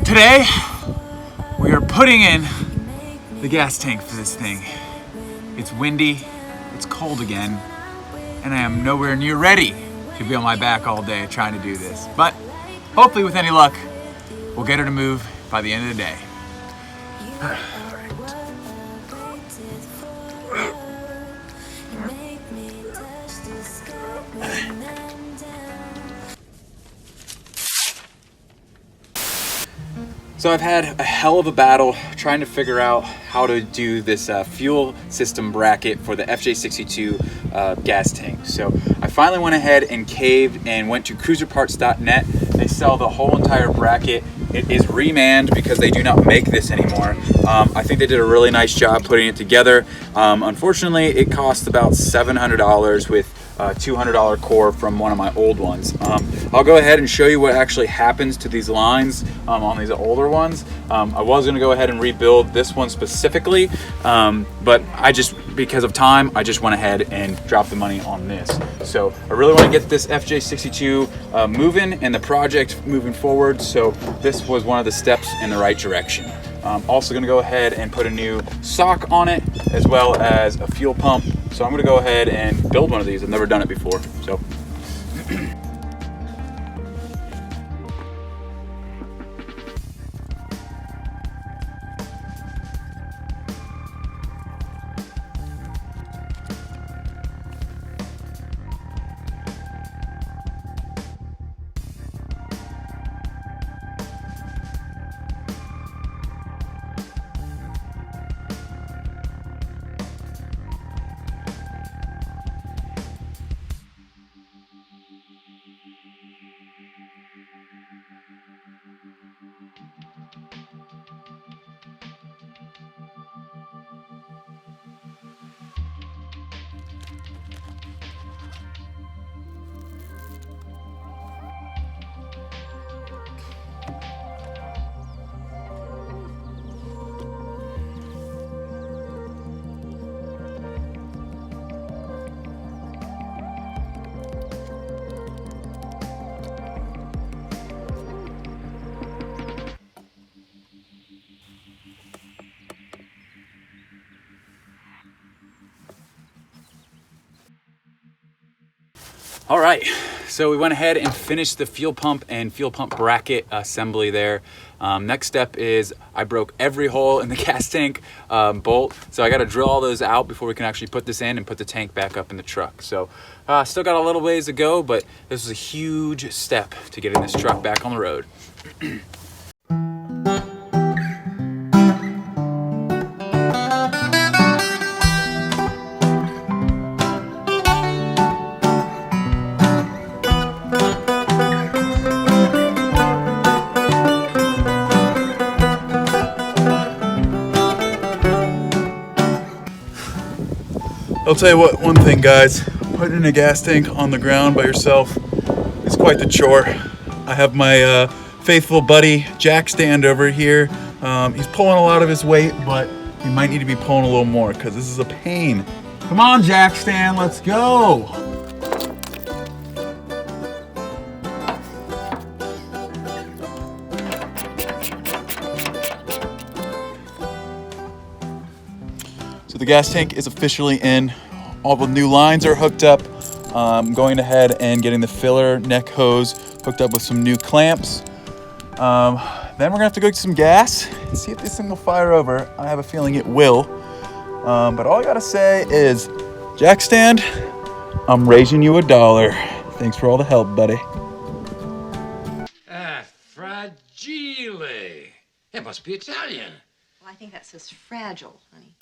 Today, we are putting in the gas tank for this thing. It's windy, it's cold again, and I am nowhere near ready to be on my back all day trying to do this. But hopefully with any luck, we'll get her to move by the end of the day. So I've had a hell of a battle trying to figure out how to do this fuel system bracket for the fj62 gas tank. So I finally went ahead and caved and went to cruiserparts.net. They sell the whole entire bracket. It is remanned because they do not make this anymore. I think they did a really nice job putting it together. Unfortunately, it cost about $700 with $200 core from one of my old ones. I'll go ahead and show you what actually happens to these lines on these older ones. I was going to go ahead and rebuild this one specifically, but because of time, I just went ahead and dropped the money on this. So I really want to get this fj62 moving and the project moving forward, so this was one of the steps in the right direction. Also going to go ahead and put a new sock on it, as well as a fuel pump. So I'm going to go ahead and build one of these. I've never done it before. So. All right, so we went ahead and finished the fuel pump and fuel pump bracket assembly there. Next step is I broke every hole in the gas tank bolt, so I got to drill all those out before we can actually put this in and put the tank back up in the truck. So still got a little ways to go, but this was a huge step to getting this truck back on the road. I'll tell you what, one thing guys, putting a gas tank on the ground by yourself is quite the chore. I have my faithful buddy jack stand over here. He's pulling a lot of his weight, but he might need to be pulling a little more because this is a pain. Come on, jack stand, let's go. So the gas tank is officially in. All the new lines are hooked up. I'm going ahead and getting the filler neck hose hooked up with some new clamps. Then we're gonna have to go get some gas and see if this thing will fire over. I have a feeling it will. But all I gotta say is, jack stand, I'm raising you $1. Thanks for all the help, buddy. Ah, fragile. It must be Italian. Well, I think that says fragile, honey.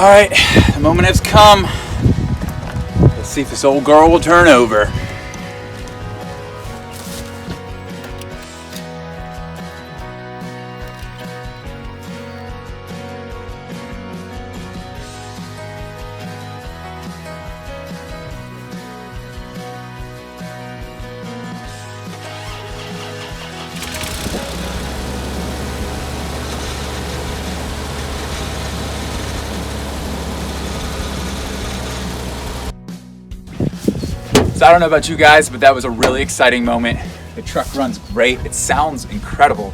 All right, the moment has come. Let's see if this old girl will turn over. So I don't know about you guys, but that was a really exciting moment. The truck runs great. It sounds incredible.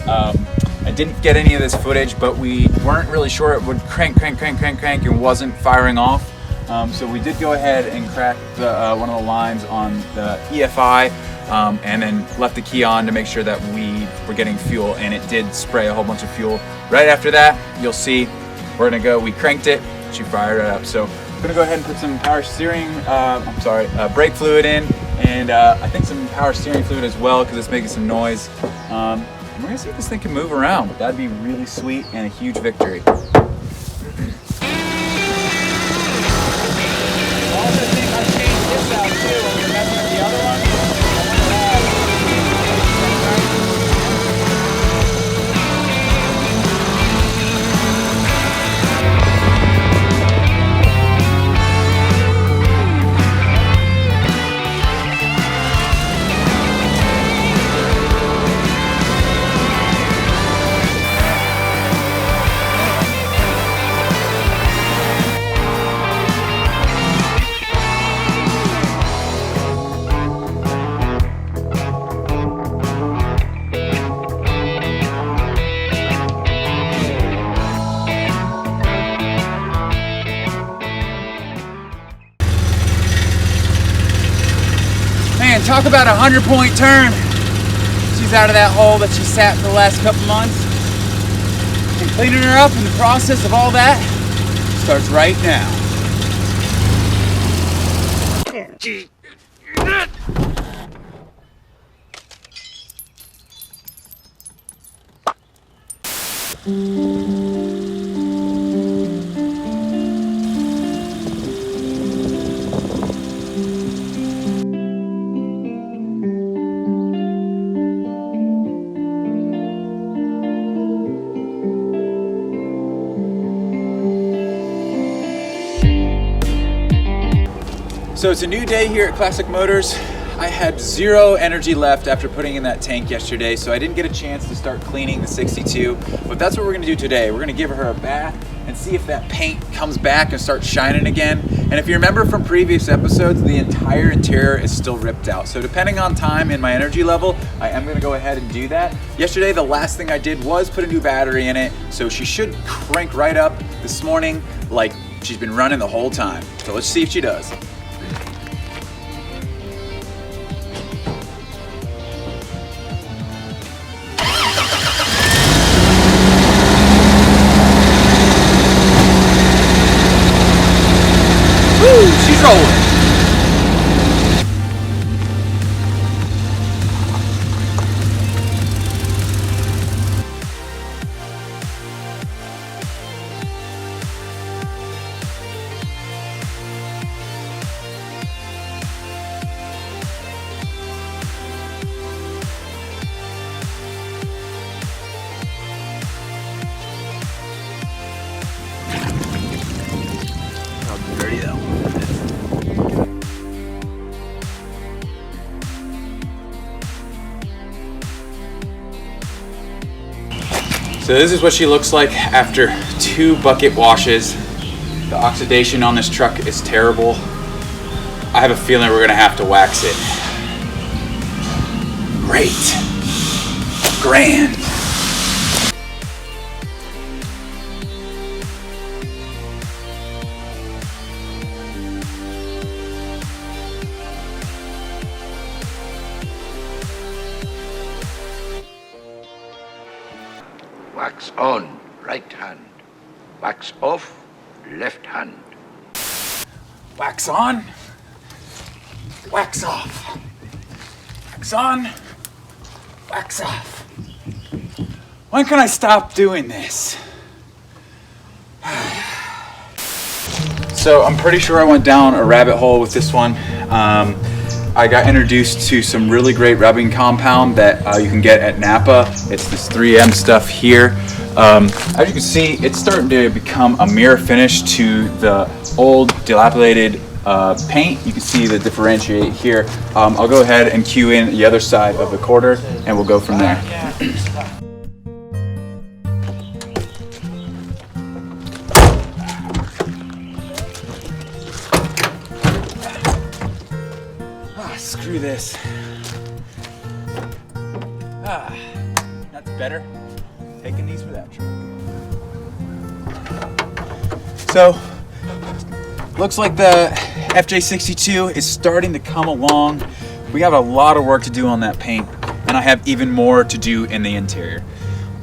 I didn't get any of this footage, but we weren't really sure it would crank and wasn't firing off. So we did go ahead and crack one of the lines on the EFI and then left the key on to make sure that we were getting fuel, and it did spray a whole bunch of fuel. Right after that, you'll see we cranked it, she fired it up. So I'm gonna go ahead and put some brake fluid in, and I think some power steering fluid as well, because it's making some noise. And we're gonna see if this thing can move around, but that'd be really sweet and a huge victory. Man, talk about a 100-point turn. She's out of that hole that she sat for the last couple months. And cleaning her up, and the process of all that starts right now. So it's a new day here at Classic Motors. I had zero energy left after putting in that tank yesterday, so I didn't get a chance to start cleaning the 62, but that's what we're gonna do today. We're gonna give her a bath and see if that paint comes back and starts shining again. And if you remember from previous episodes, the entire interior is still ripped out. So depending on time and my energy level, I am gonna go ahead and do that. Yesterday, the last thing I did was put a new battery in it, so she should crank right up this morning like she's been running the whole time. So let's see if she does. She's rolling. How dirty that one is. So this is what she looks like after 2 bucket washes. The oxidation on this truck is terrible. I have a feeling we're gonna have to wax it. Great. Grand. Wax on, right hand. Wax off, left hand. Wax on. Wax off. Wax on. Wax off. When can I stop doing this? So I'm pretty sure I went down a rabbit hole with this one. I got introduced to some really great rubbing compound that you can get at Napa. It's this 3M stuff here. As you can see, it's starting to become a mirror finish to the old dilapidated paint. You can see the differentiate here. I'll go ahead and cue in the other side of the quarter and we'll go from there. Screw this. That's better. Taking these for that truck. So, looks like the fj62 is starting to come along. We have a lot of work to do on that paint, and I have even more to do in the interior.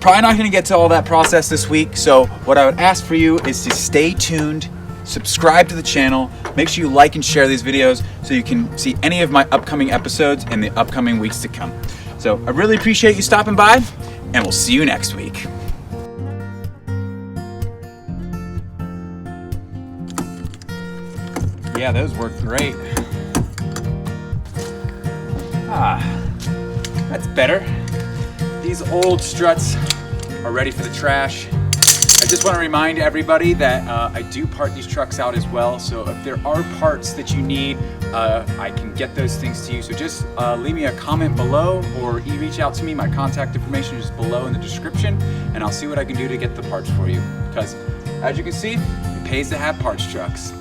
Probably not going to get to all that process this week, so what I would ask for you is to stay tuned, subscribe to the channel, make sure you like and share these videos so you can see any of my upcoming episodes in the upcoming weeks to come. So I really appreciate you stopping by, and we'll see you next week. Yeah, those work great. That's better. These old struts are ready for the trash. I just want to remind everybody that I do part these trucks out as well, so if there are parts that you need, I can get those things to you. So just leave me a comment below, or you reach out to me. My contact information is below in the description, and I'll see what I can do to get the parts for you. Because as you can see, it pays to have parts trucks.